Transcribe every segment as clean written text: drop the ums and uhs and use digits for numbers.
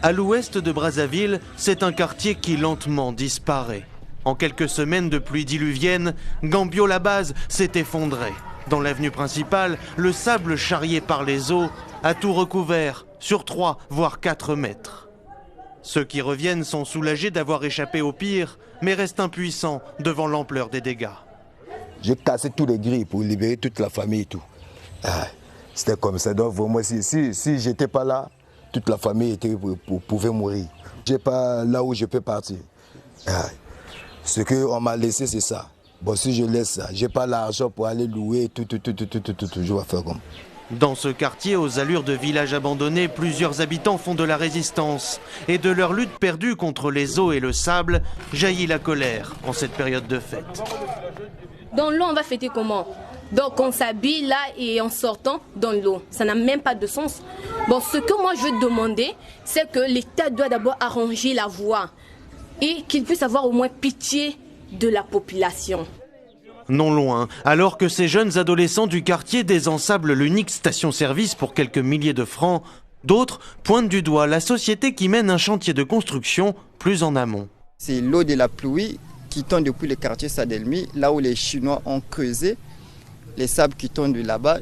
À l'ouest de Brazzaville, c'est un quartier qui lentement disparaît. En quelques semaines de pluie diluvienne, Gambio-la-Base s'est effondré. Dans l'avenue principale, le sable charrié par les eaux a tout recouvert, sur 3 voire 4 mètres. Ceux qui reviennent sont soulagés d'avoir échappé au pire, mais restent impuissants devant l'ampleur des dégâts. J'ai cassé tous les grilles pour libérer toute la famille et tout. C'était comme ça. Donc moi, si j'étais pas là, toute la famille pouvait mourir. J'ai pas là où je peux partir. Ce qu'on m'a laissé, c'est ça. Bon, si je laisse ça, j'ai pas l'argent pour aller louer, tout, je vais faire comme. Dans ce quartier, aux allures de village abandonné, plusieurs habitants font de la résistance. Et de leur lutte perdue contre les eaux et le sable, jaillit la colère en cette période de fête. Dans l'eau, on va fêter comment? Donc on s'habille là et en sortant dans l'eau. Ça n'a même pas de sens. Bon, ce que moi je veux demander, c'est que l'État doit d'abord arranger la voie et qu'il puisse avoir au moins pitié de la population. Non loin, alors que ces jeunes adolescents du quartier désensablent l'unique station-service pour quelques milliers de francs, d'autres pointent du doigt la société qui mène un chantier de construction plus en amont. C'est l'eau de la pluie qui tombe depuis le quartier Sadelmi, là où les Chinois ont creusé. Les sables qui tombent de là-bas,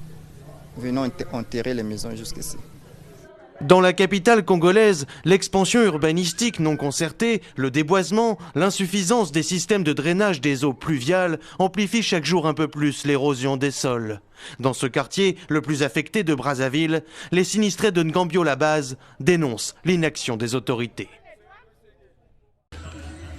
venant enterrer les maisons jusqu'ici. Dans la capitale congolaise, l'expansion urbanistique non concertée, le déboisement, l'insuffisance des systèmes de drainage des eaux pluviales amplifient chaque jour un peu plus l'érosion des sols. Dans ce quartier, le plus affecté de Brazzaville, les sinistrés de Ngambio-la-Base dénoncent l'inaction des autorités.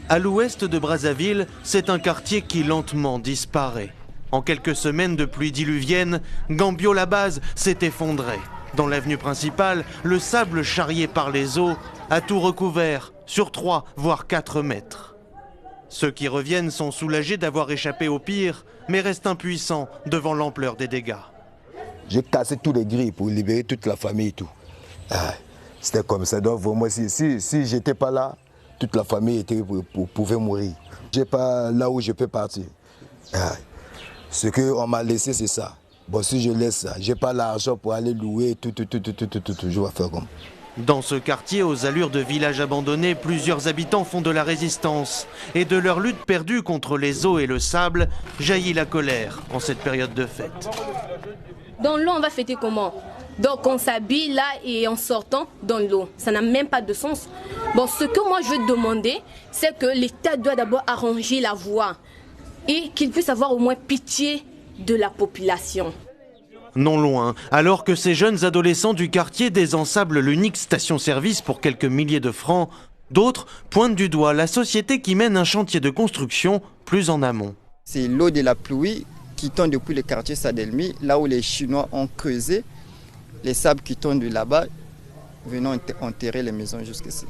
À l'ouest de Brazzaville, c'est un quartier qui lentement disparaît. En quelques semaines de pluie diluvienne, Gambio-la-Base s'est effondré. Dans l'avenue principale, le sable charrié par les eaux a tout recouvert, sur 3 voire 4 mètres. Ceux qui reviennent sont soulagés d'avoir échappé au pire, mais restent impuissants devant l'ampleur des dégâts. J'ai cassé tous les grilles pour libérer toute la famille et tout. C'était comme ça. Donc moi, si j'étais pas là, toute la famille pouvait mourir. J'ai pas là où je peux partir. Ce qu'on m'a laissé, c'est ça. Bon, si je laisse ça, j'ai pas l'argent pour aller louer, tout, je vais faire comme. Dans ce quartier, aux allures de village abandonné, plusieurs habitants font de la résistance. Et de leur lutte perdue contre les eaux et le sable, jaillit la colère en cette période de fête. Dans l'eau, on va fêter comment? Donc on s'habille là et en sortant dans l'eau. Ça n'a même pas de sens. Bon, ce que moi je veux demander, c'est que l'État doit d'abord arranger la voie et qu'il puisse avoir au moins pitié de la population. Non loin, alors que ces jeunes adolescents du quartier désensablent l'unique station-service pour quelques milliers de francs, d'autres pointent du doigt la société qui mène un chantier de construction plus en amont. C'est l'eau de la pluie qui tombe depuis le quartier Sadelmi, là où les Chinois ont creusé. Les sables qui tombent de là-bas, venant enterrer les maisons jusqu'ici.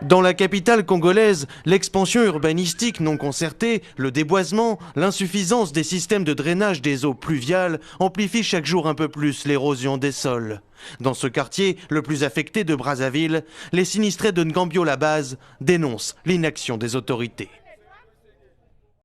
Dans la capitale congolaise, l'expansion urbanistique non concertée, le déboisement, l'insuffisance des systèmes de drainage des eaux pluviales amplifient chaque jour un peu plus l'érosion des sols. Dans ce quartier, le plus affecté de Brazzaville, les sinistrés de Ngambio-la-Base dénoncent l'inaction des autorités.